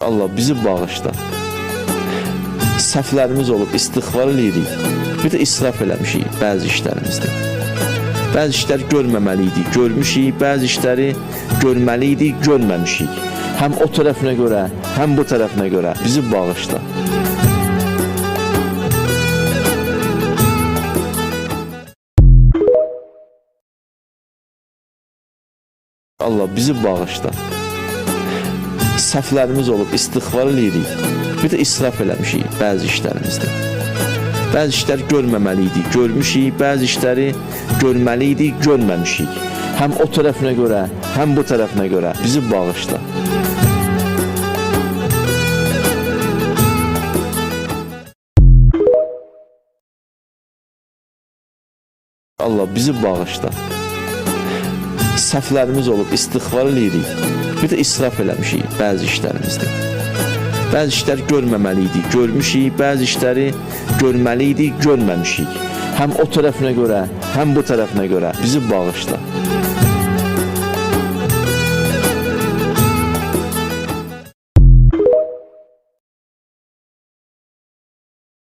Allah bizi bağışla. Səhvlərimiz olub, istiğfar edirik. Bir də israf eləmişik bəzi işlərimizdə. Bəzi işlər görməməli idik, görmüşük. Bəzi işləri görməli idik, görməmişik. Həm o tərəfinə görə, həm bu tərəfinə görə bizi bağışla. Allah bizi bağışla. Səhvlərimiz olub, istiğfar edirik. Bir də israf eləmişik bəzi işlərimizdə. Bəzi işlər görməməli idik, görmüşük. Bəzi işləri görməli idik, görməmişik. Həm o tərəfinə görə, həm bu tərəfinə görə bizi bağışla. Allah bizi bağışla. Səhvlərimiz olub, istiğfar edirik. Bir də israf eləmişik bəzi işlərimizdə. Bəzi işlər görməməli idik, görmüşük. Bəzi işləri görməli idik, görməmişik. Həm o tərəfinə görə, həm bu tərəfinə görə bizi bağışla.